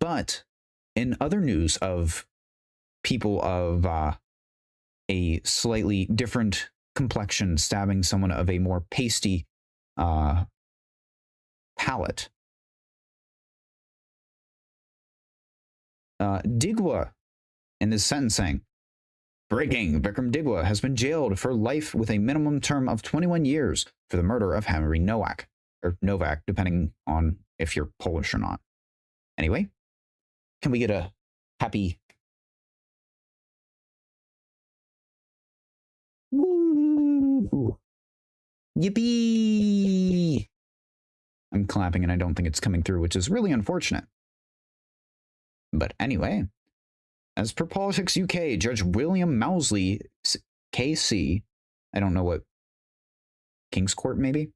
But in other news of people of a slightly different complexion stabbing someone of a more pasty palate, Digwa in this sentencing. Breaking, Vikram Digwa has been jailed for life with a minimum term of 21 years for the murder of Henry Nowak, or Novak, depending on if you're Polish or not. Anyway, can we get a happy... Woo! Yippee! I'm clapping and I don't think it's coming through, which is really unfortunate. But anyway, as per Politics UK, Judge William Mousley, KC, I don't know what, King's Court maybe?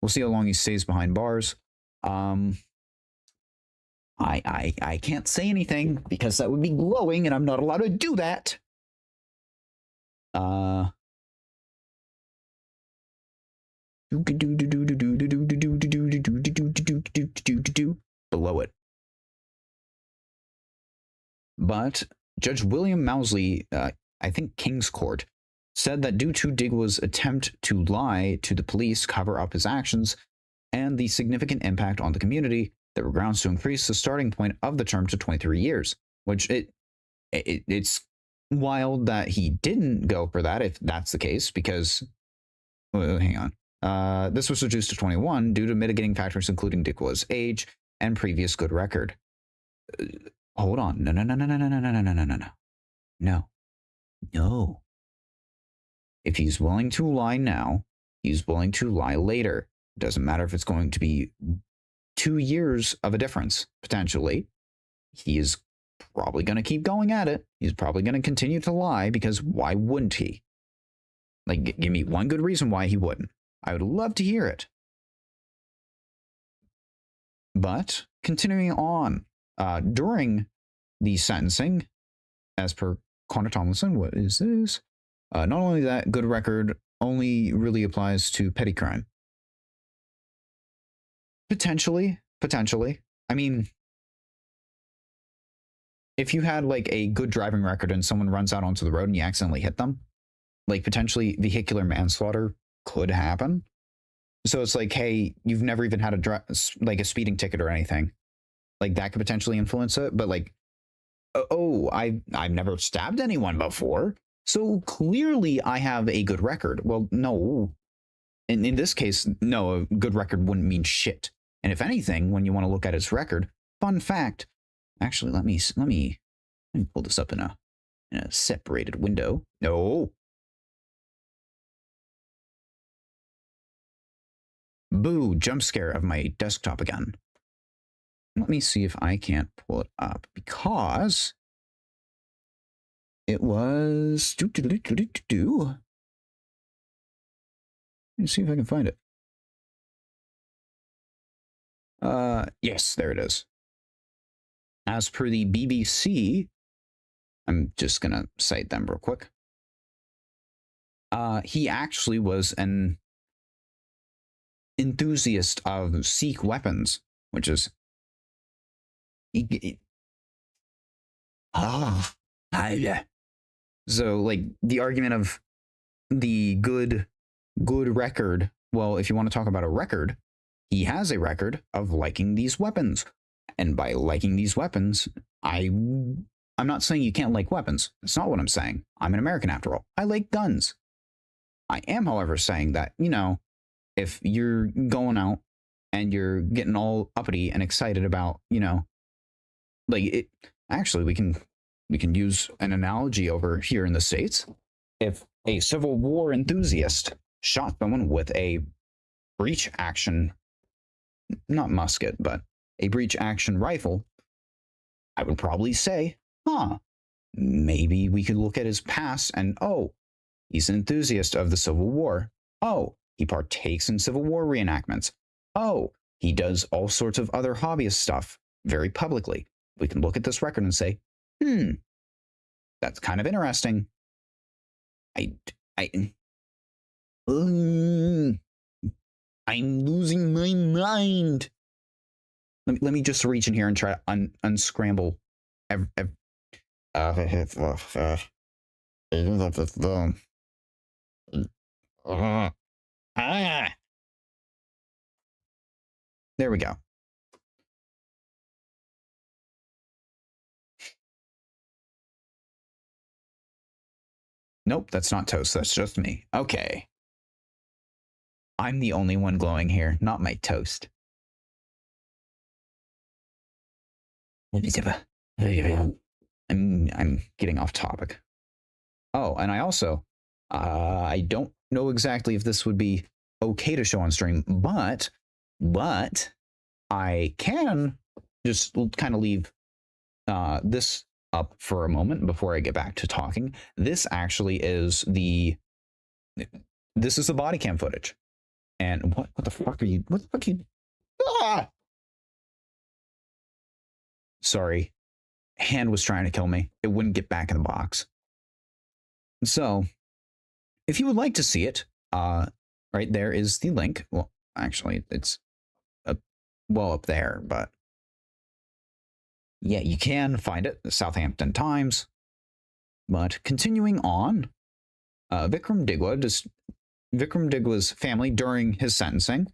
We'll see how long he stays behind bars. I can't say anything because that would be glowing and I'm not allowed to do that. Below it. But Judge William Mousley, I think King's Court, said that due to Digwa's attempt to lie to the police, cover up his actions, and the significant impact on the community, there were grounds to increase the starting point of the term to 23 years, which it's wild that he didn't go for that if that's the case, because, hang on, this was reduced to 21 due to mitigating factors including Digwa's age and previous good record. Hold on. No. If he's willing to lie now, he's willing to lie later. It doesn't matter if it's going to be 2 years of a difference, potentially. He is probably going to keep going at it. He's probably going to continue to lie because why wouldn't he? Like, give me one good reason why he wouldn't. I would love to hear it. But continuing on. During the sentencing, as per Connor Tomlinson, what is this? Not only that, good record only really applies to petty crime. Potentially. I mean, if you had like a good driving record and someone runs out onto the road and you accidentally hit them, like potentially vehicular manslaughter could happen. So it's like, hey, you've never even had a speeding ticket or anything. Like that could potentially influence it, but like, oh, I've never stabbed anyone before, so clearly I have a good record. Well, no. In this case, no, a good record wouldn't mean shit. And if anything, when you want to look at his record, fun fact, actually, let me pull this up in a separated window. No. Boo, jump scare of my desktop again. Let me see if I can't pull it up because it was Let me see if I can find it. Yes, there it is. As per the BBC, I'm just gonna cite them real quick. He actually was an enthusiast of Sikh weapons, which is so like the argument of the good record. Well, if you want to talk about a record, he has a record of liking these weapons, and by liking these weapons, I'm not saying you can't like weapons. That's not what I'm saying. I'm an American after all. I like guns. I am, however, saying that, you know, if you're going out and you're getting all uppity and excited about, you know, like it, actually we can use an analogy over here in the States. If a Civil War enthusiast shot someone with a breech action, not musket, but a breech action rifle, I would probably say, maybe we could look at his past and, oh, he's an enthusiast of the Civil War. Oh, he partakes in Civil War reenactments. Oh, he does all sorts of other hobbyist stuff very publicly. We can look at this record and say, that's kind of interesting. I'm losing my mind. Let me just reach in here and try to unscramble. There we go. Nope, that's not toast. That's just me. Okay. I'm the only one glowing here, not my toast. I'm getting off topic. Oh, and I also I don't know exactly if this would be okay to show on stream, but I can just kind of leave this up for a moment before I get back to talking. This actually is the body cam footage. And what the fuck are you? What the fuck are you? Ah! Sorry, hand was trying to kill me. It wouldn't get back in the box. So, if you would like to see it, right there is the link. Well, actually, it's up there, but yeah, you can find it. The Southampton Times. But continuing on, Vikram Digwa's family during his sentencing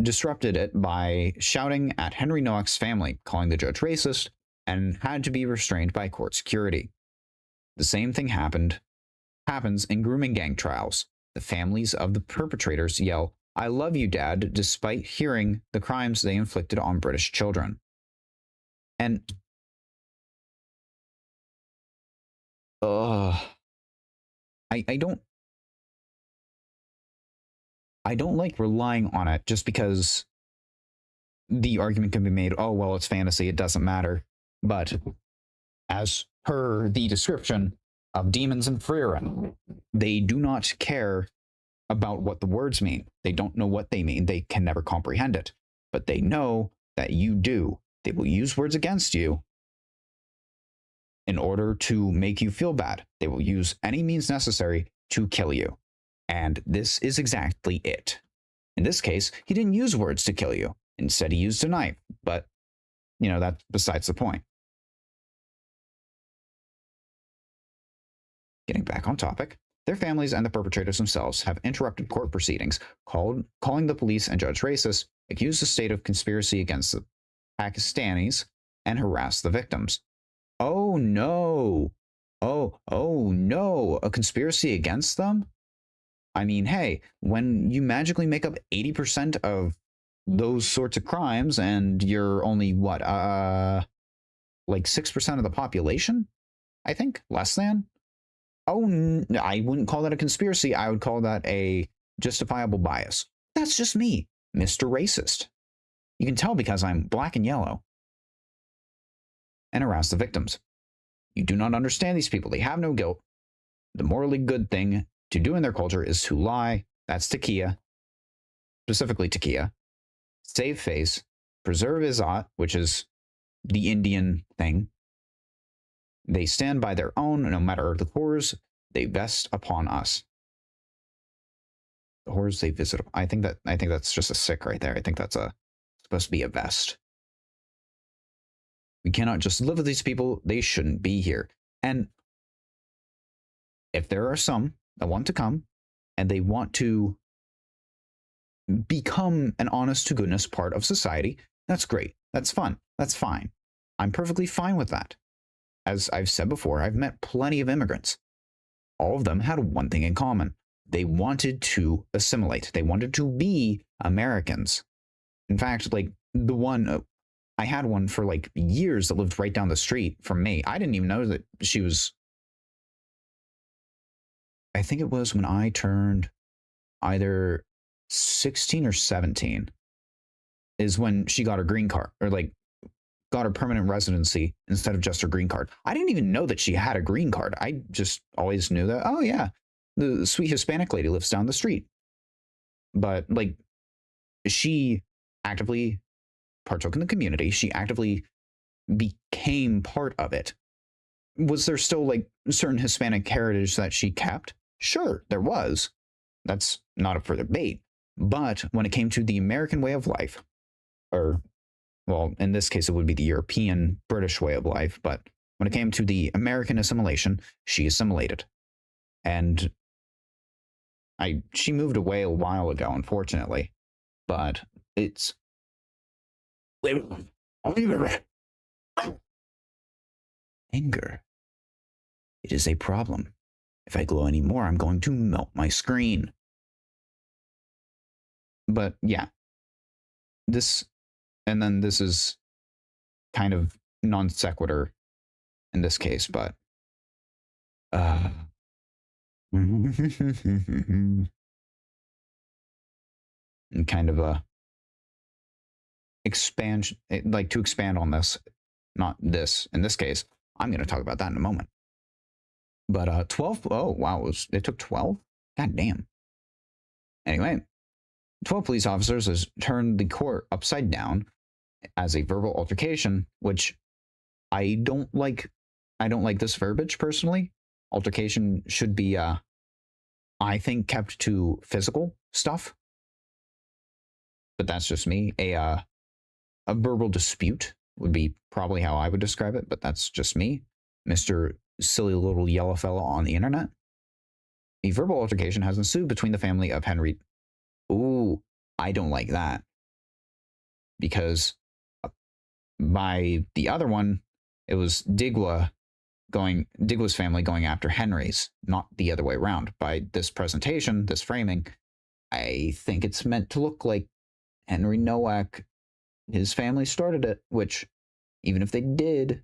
disrupted it by shouting at Henry Nowak's family, calling the judge racist, and had to be restrained by court security. The same thing happens in grooming gang trials. The families of the perpetrators yell, "I love you, Dad," despite hearing the crimes they inflicted on British children. And I don't like relying on it just because the argument can be made, oh, well, it's fantasy, it doesn't matter. But as per the description of demons and Frieren, they do not care about what the words mean. They don't know what they mean. They can never comprehend it. But they know that you do. They will use words against you in order to make you feel bad. They will use any means necessary to kill you. And this is exactly it. In this case, he didn't use words to kill you. Instead, he used a knife. But, you know, that's besides the point. Getting back on topic, their families and the perpetrators themselves have interrupted court proceedings, calling the police and judge racist, accused the state of conspiracy against the Pakistanis, and harassed the victims. Oh no! Oh no! A conspiracy against them? I mean, hey, when you magically make up 80% of those sorts of crimes and you're only, what, like 6% of the population? I think? Less than? Oh, I wouldn't call that a conspiracy. I would call that a justifiable bias. That's just me, Mr. Racist. You can tell because I'm black and yellow. And harass the victims. You do not understand these people. They have no guilt. The morally good thing to do in their culture is to lie. That's Takia. Specifically Takia. Save face. Preserve Izzat, which is the Indian thing. They stand by their own, no matter the horrors they vest upon us. The horrors they visit. I think that's just a sick right there. I think that's supposed to be a vest. We cannot just live with these people. They shouldn't be here. And if there are some that want to come and they want to become an honest to goodness part of society, that's great. That's fun. That's fine. I'm perfectly fine with that. As I've said before, I've met plenty of immigrants. All of them had one thing in common. They wanted to assimilate. They wanted to be Americans. In fact, like the one, I had one for like years that lived right down the street from me. I didn't even know that she was, I think it was when I turned either 16 or 17 is when she got her green card, or like got her permanent residency instead of just her green card. I didn't even know that she had a green card. I just always knew that, oh yeah, the sweet Hispanic lady lives down the street. But like, she actively partook in the community. She actively became part of it. Was there still like certain Hispanic heritage that she kept? Sure, there was. That's not up for debate. But when it came to the American way of life, or well, in this case, it would be the European British way of life. But when it came to the American assimilation, she assimilated. And she moved away a while ago, unfortunately. But it's anger. It is a problem. If I glow anymore, I'm going to melt my screen. But yeah, this, and then this is kind of non sequitur in this case, but and kind of a expansion, like to expand on this, not this in this case. I'm going to talk about that in a moment. But 12, oh wow, it took 12? God damn. Anyway, 12 police officers has turned the court upside down as a verbal altercation, which I don't like. I don't like this verbiage personally. Altercation should be, I think, kept to physical stuff. But that's just me. A verbal dispute would be probably how I would describe it, but that's just me, Mr. Silly little yellow fella on the internet. A verbal altercation has ensued between the family of Henry. Ooh, I don't like that. Because by the other one, it was Digwa's family going after Henry's, not the other way around. By this presentation, this framing, I think it's meant to look like Henry Nowak, his family started it, which even if they did,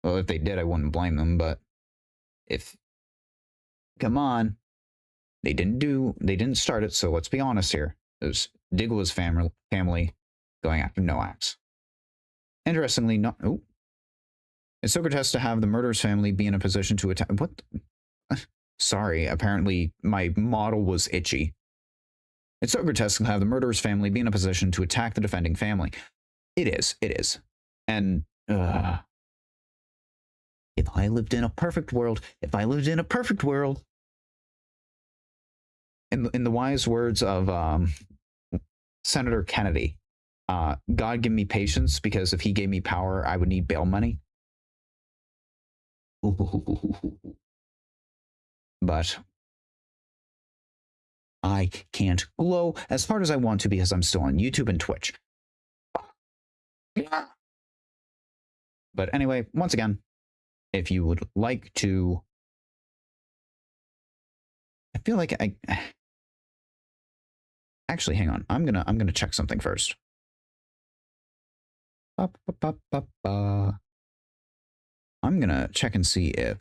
well, if they did, I wouldn't blame them, but come on, they didn't start it, so let's be honest here. It was Digwa's family going after Nowak's. Interestingly, it's so grotesque to have the murderer's family be in a position to attack. What? Sorry, apparently my model was itchy. It's so grotesque to have the murderer's family be in a position to attack the defending family. It is. And, if I lived in a perfect world, in the wise words of Senator Kennedy, God give me patience, because if he gave me power, I would need bail money. But I can't glow as hard as I want to because I'm still on YouTube and Twitch. But anyway, once again, if you would like to, I feel like actually, hang on. I'm gonna check something first. I'm gonna check and see if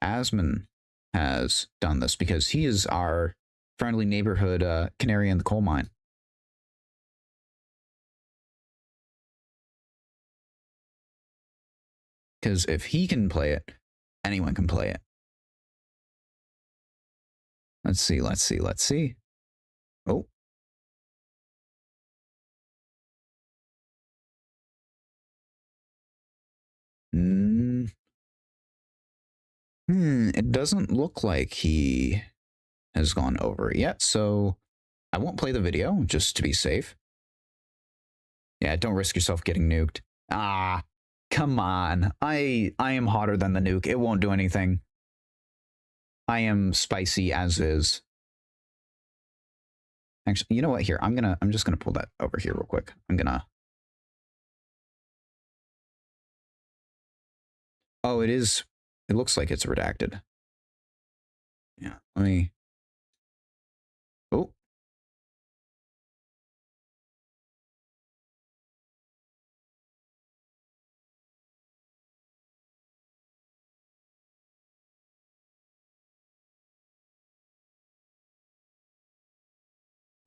Asman has done this, because he is our friendly neighborhood canary in the coal mine. Because if he can play it, anyone can play it. Let's see. Oh. It doesn't look like he has gone over it yet, so I won't play the video just to be safe. Yeah, don't risk yourself getting nuked. Ah, come on. I am hotter than the nuke. It won't do anything. I am spicy as is. Actually, you know what? Here, I'm just gonna pull that over here real quick. Oh, it is. It looks like it's redacted. Yeah, let me. Oh.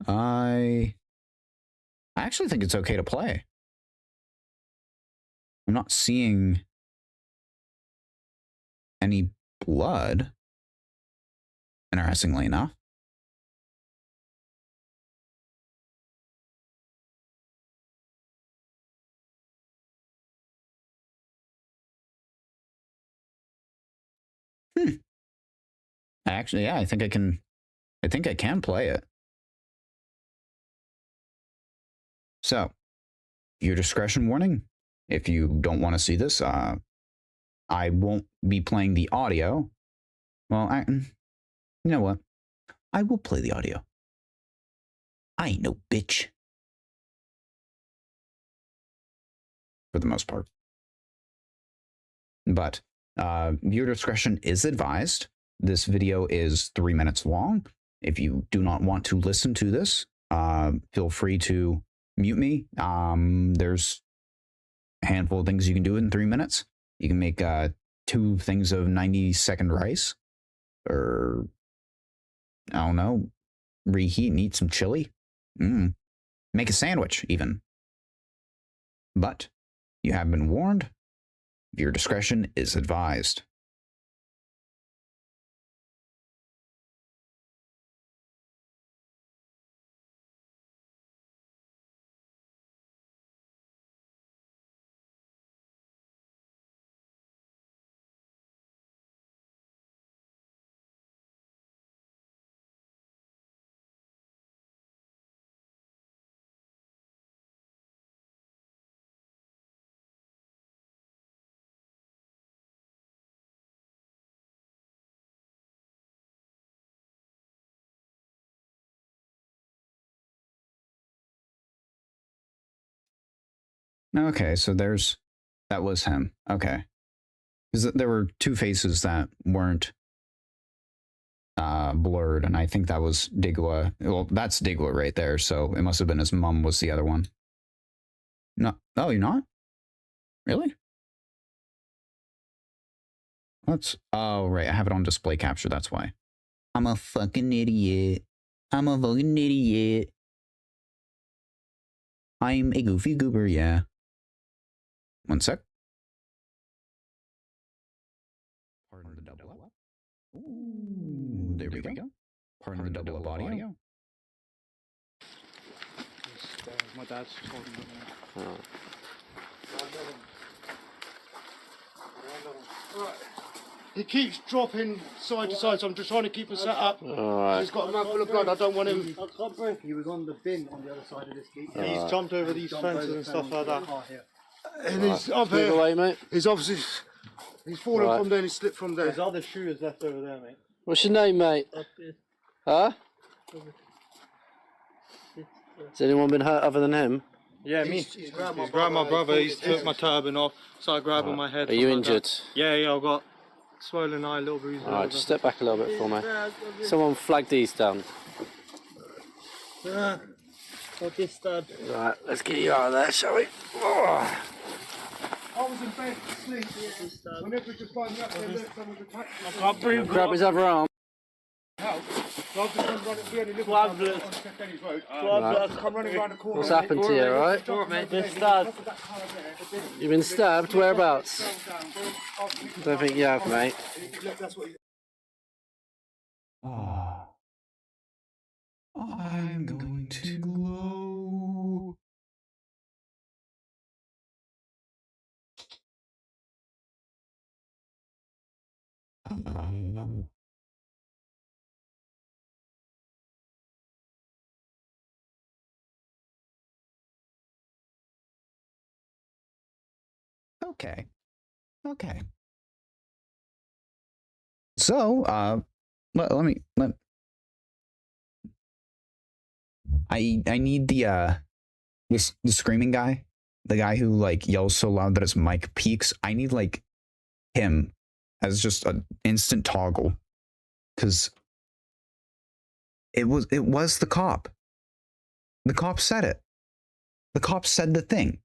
I actually think it's okay to play. I'm not seeing any blood, interestingly enough. Actually, yeah, I think I can play it. So, Viewer discretion warning. If you don't want to see this, I won't be playing the audio. Well, you know what? I will play the audio. I ain't no bitch. For the most part. But viewer discretion is advised. This video is 3 minutes long. If you do not want to listen to this, feel free to mute me. There's a handful of things you can do in 3 minutes. You can make 2 things of 90-second rice, or I don't know, reheat and eat some chili. Make a sandwich, even. But you have been warned. Viewer discretion is advised. Okay, so that was him. Okay. Because there were 2 faces that weren't blurred, and I think that was Digwa. Well, that's Digwa right there, so it must have been his mum was the other one. No, oh, you're not? Really? Oh, right, I have it on display capture, that's why. I'm a fucking idiot. I'm a fucking idiot. I'm a goofy goober, yeah. 1 sec. Pardon the double up. Ooh, there we go. Pardon the double up audio. My dad's talking about me. Right. He keeps dropping side to side, so I'm just trying to keep him set up. He's got a mouthful of blood. I don't want him. I can't breathe. He was on the bin on the other side of this gate. He's jumped over these fences and stuff like that. And he's up Move here. away, mate. He's obviously fallen from there and he slipped from there. There's other shooters left over there, mate. What's your name, mate? Huh? Has anyone been hurt other than him? Yeah, me. He's grabbed my brother. He's took my turban off. Started grabbing my head. Are you injured? Yeah, I've got swollen eye, little bruise. Alright, just step back a little bit for me. Someone flag these down. Got this stud. Right, let's get you out of there, shall we? I was in bed asleep. Whenever just find me up there, look, someone's attacked me. I can't breathe. Grab his other arm. What's happened to you, alright? You've been stabbed? Whereabouts? I don't think you have, mate. I'm going to glow. Okay. So, let I need the screaming guy, the guy who like yells so loud that his mic peaks. I need like him as just an instant toggle, because it was the cop. The cop said it. The cop said the thing.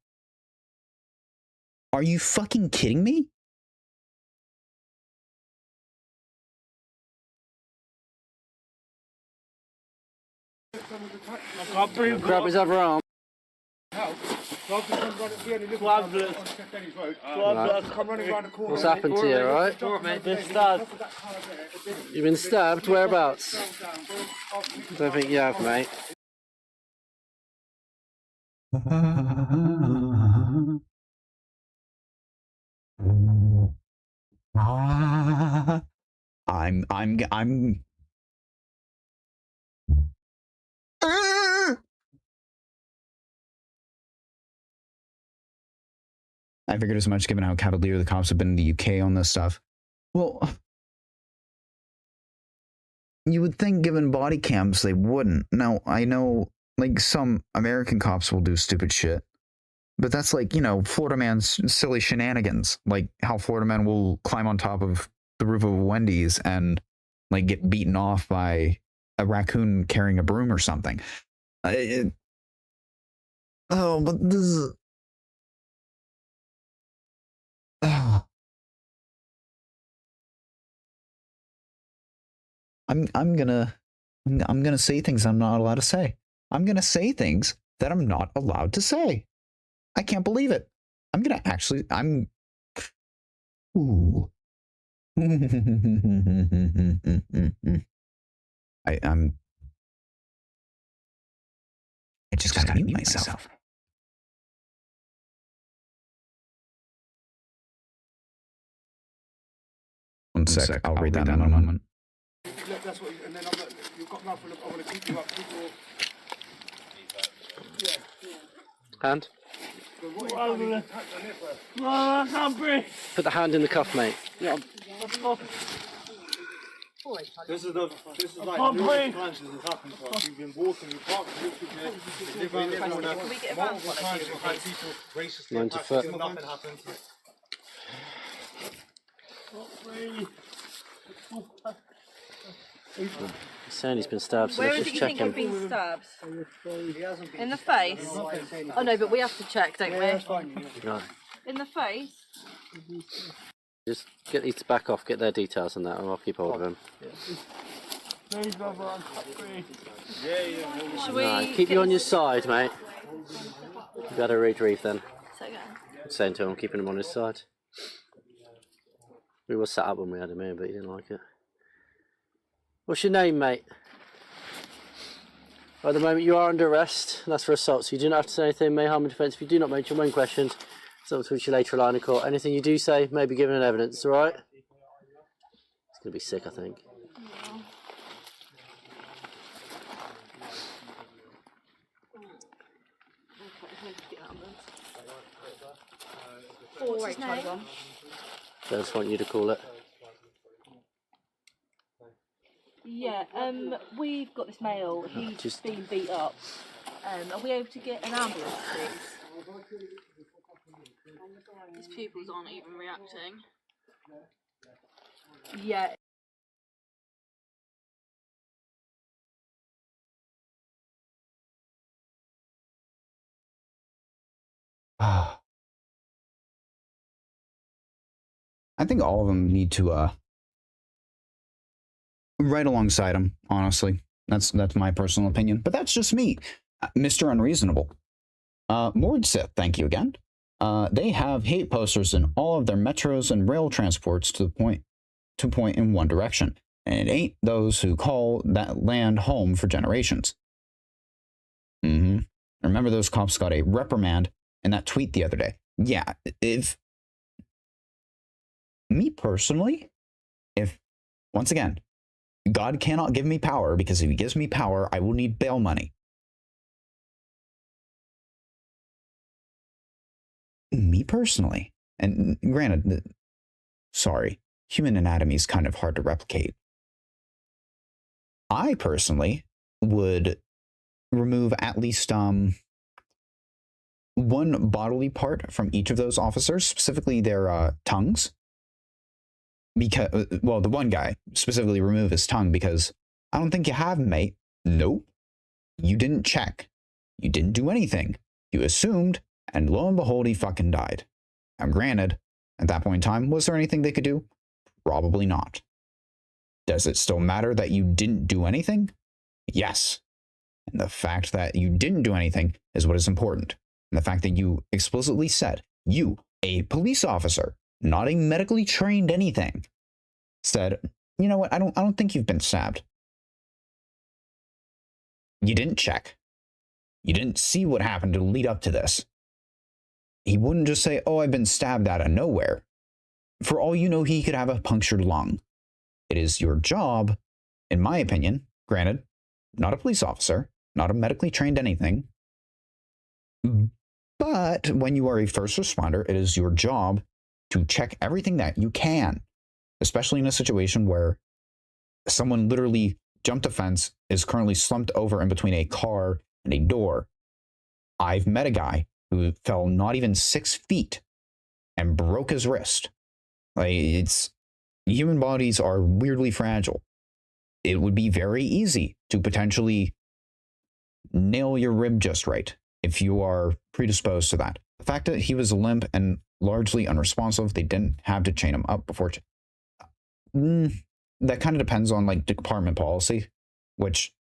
Are you fucking kidding me? I can't breathe. Grab his other arm. What's happened to you, alright? You've been stabbed? Whereabouts? I don't think you have, mate. I'm I figured as much given how cavalier the cops have been in the UK on this stuff. Well, you would think given body cams they wouldn't. Now, I know like some American cops will do stupid shit, but that's like, you know, Florida man's silly shenanigans. Like how Florida man will climb on top of the roof of a Wendy's and like get beaten off by a raccoon carrying a broom or something. Oh, but this is... I'm gonna say things I'm not allowed to say. I'm gonna say things that I'm not allowed to say. I can't believe it. I'm gonna actually ooh. I just gotta mute myself. One sec, I'll read that in a moment. That's what, and then I'm like, you've got nothing. I want to keep you up. Keep your... Hand. So what you've done is attacked the nipper. No, I can't breathe. Put the hand in the cuff, mate. Yeah. This is like can't numerous breathe. times this has happened to us. We've been walking, we parked literally there. We live around the corner. Can we get a Multiple van? times we've had people racistly 90 attacked foot. us and nothing happened. He's saying he's been stabbed, so Where let's is it just you check think you've him. been stabbed? He hasn't been. In the face? Oh no, but we have to check, don't Yeah, that's we? fine. Right. In the face? Just get these to back off, get their details and that, and I'll keep hold of him. Please, brother, I can't breathe. Should we Right, keep you on your side, mate. You better retrieve then. Say again. Saying to him, keeping him on his side. We were set up when we had him here, but he didn't like it. What's your name, mate? At the moment, you are under arrest, and that's for assault, so you do not have to say anything, may harm in defence. If you do not mention when questioned, it's up to which you later line of court. Anything you do say may be given in evidence, alright? It's going to be sick, I think. What's his name? So I just want you to call it. Yeah, we've got this male, he's Just- been beat up. Are we able to get an ambulance, please? His pupils aren't even reacting. Yeah. I think all of them need to right alongside him, honestly. That's my personal opinion, but that's just me. Mr. Unreasonable. Mordsith, thank you again. They have hate posters in all of their metros and rail transports to point in one direction, and it ain't those who call that land home for generations. Remember those cops got a reprimand in that tweet the other day. Yeah, if me personally, if once again, God cannot give me power, because if he gives me power, I will need bail money. Me personally, and granted, sorry, human anatomy is kind of hard to replicate. I personally would remove at least one bodily part from each of those officers, specifically their tongues. Because, well, the one guy specifically remove his tongue because I don't think you have, mate. Nope. You didn't check. You didn't do anything. You assumed, and lo and behold, he fucking died. Now, granted, at that point in time, was there anything they could do? Probably not. Does it still matter that you didn't do anything? Yes. And the fact that you didn't do anything is what is important. And the fact that you explicitly said, you, a police officer, not a medically trained anything, said, you know what, I don't think you've been stabbed. You didn't check. You didn't see what happened to lead up to this. He wouldn't just say, oh, I've been stabbed out of nowhere. For all you know, he could have a punctured lung. It is your job, in my opinion, granted, not a police officer, not a medically trained anything, But when you are a first responder, it is your job to check everything that you can, especially in a situation where someone literally jumped a fence, is currently slumped over in between a car and a door. I've met a guy who fell not even 6 feet and broke his wrist. Like, it's human bodies are weirdly fragile. It would be very easy to potentially nail your rib just right if you are predisposed to that. The fact that he was limp and largely unresponsive, they didn't have to chain him up before. That kind of depends on like department policy, which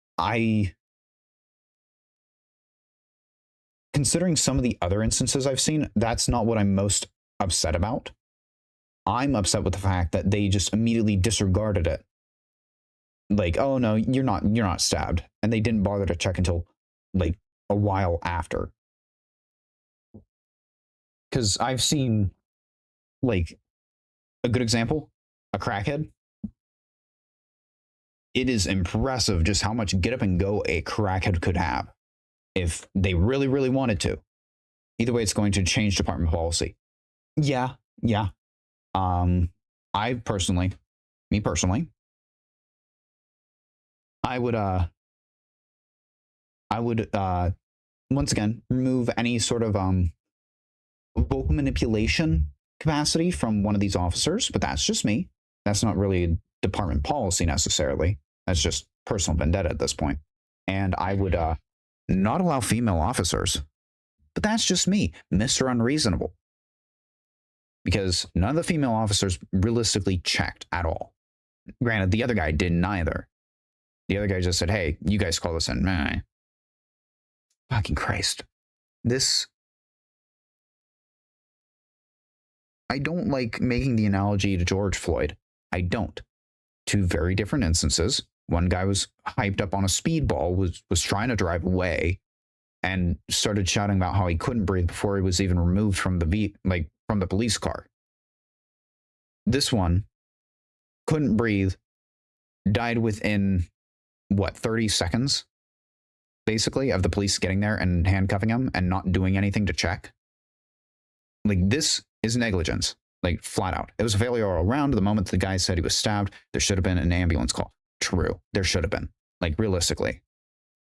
considering some of the other instances I've seen, that's not what I'm most upset about. I'm upset with the fact that they just immediately disregarded it. Like, oh no, you're not stabbed. And they didn't bother to check until like a while after. Because I've seen, like, a good example, a crackhead. It is impressive just how much get up and go a crackhead could have if they really, really wanted to. Either way, it's going to change department policy. Yeah. I personally, I would once again remove any sort of vocal manipulation capacity from one of these officers, but that's just me. That's not really department policy necessarily. That's just personal vendetta at this point. And I would not allow female officers, but that's just me, Mr. Unreasonable. Because none of the female officers realistically checked at all. Granted, the other guy didn't either. The other guy just said, hey, you guys call this in. Meh. Fucking Christ. I don't like making the analogy to George Floyd. I don't. Two very different instances. One guy was hyped up on a speedball, was trying to drive away, and started shouting about how he couldn't breathe before he was even removed from from the police car. This one couldn't breathe, died within, 30 seconds, basically, of the police getting there and handcuffing him and not doing anything to check. Like, this is negligence, like, flat out. It was a failure all around. The moment the guy said he was stabbed, there should have been an ambulance call. True, there should have been. Like, realistically.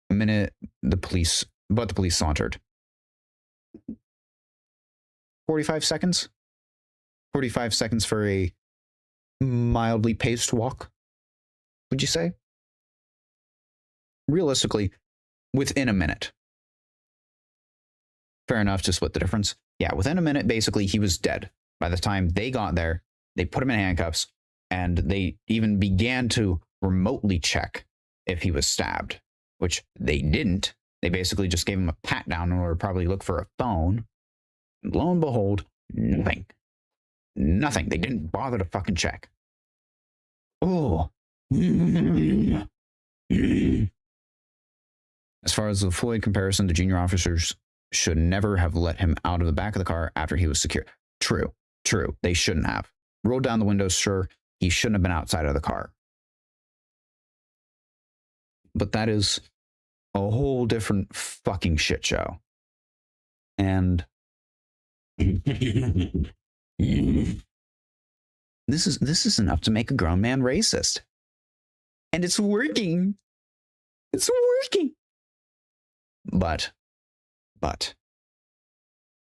The minute the police sauntered. 45 seconds? 45 seconds for a mildly paced walk, would you say? Realistically, within a minute. Fair enough to split the difference. Yeah, within a minute, basically, he was dead. By the time they got there, they put him in handcuffs, and they even began to remotely check if he was stabbed, which they didn't. They basically just gave him a pat down in order to probably look for a phone. And lo and behold, nothing. Nothing. They didn't bother to fucking check. Oh. As far as the Floyd comparison, the junior officers should never have let him out of the back of the car after he was secured. True. They shouldn't have. Rolled down the windows, sure. He shouldn't have been outside of the car. But that is a whole different fucking shit show. And this is enough to make a grown man racist. And it's working. It's working. But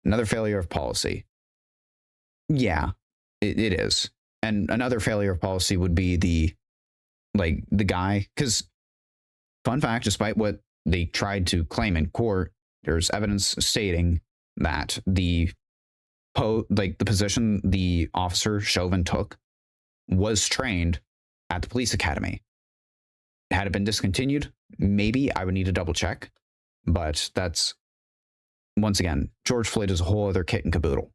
another failure of policy. Yeah, it is. And another failure of policy would be the guy, because fun fact, despite what they tried to claim in court, there's evidence stating that the position the officer Chauvin took was trained at the police academy. Had it been discontinued, maybe I would need to double check. But that's, once again, George Floyd is a whole other kit and caboodle.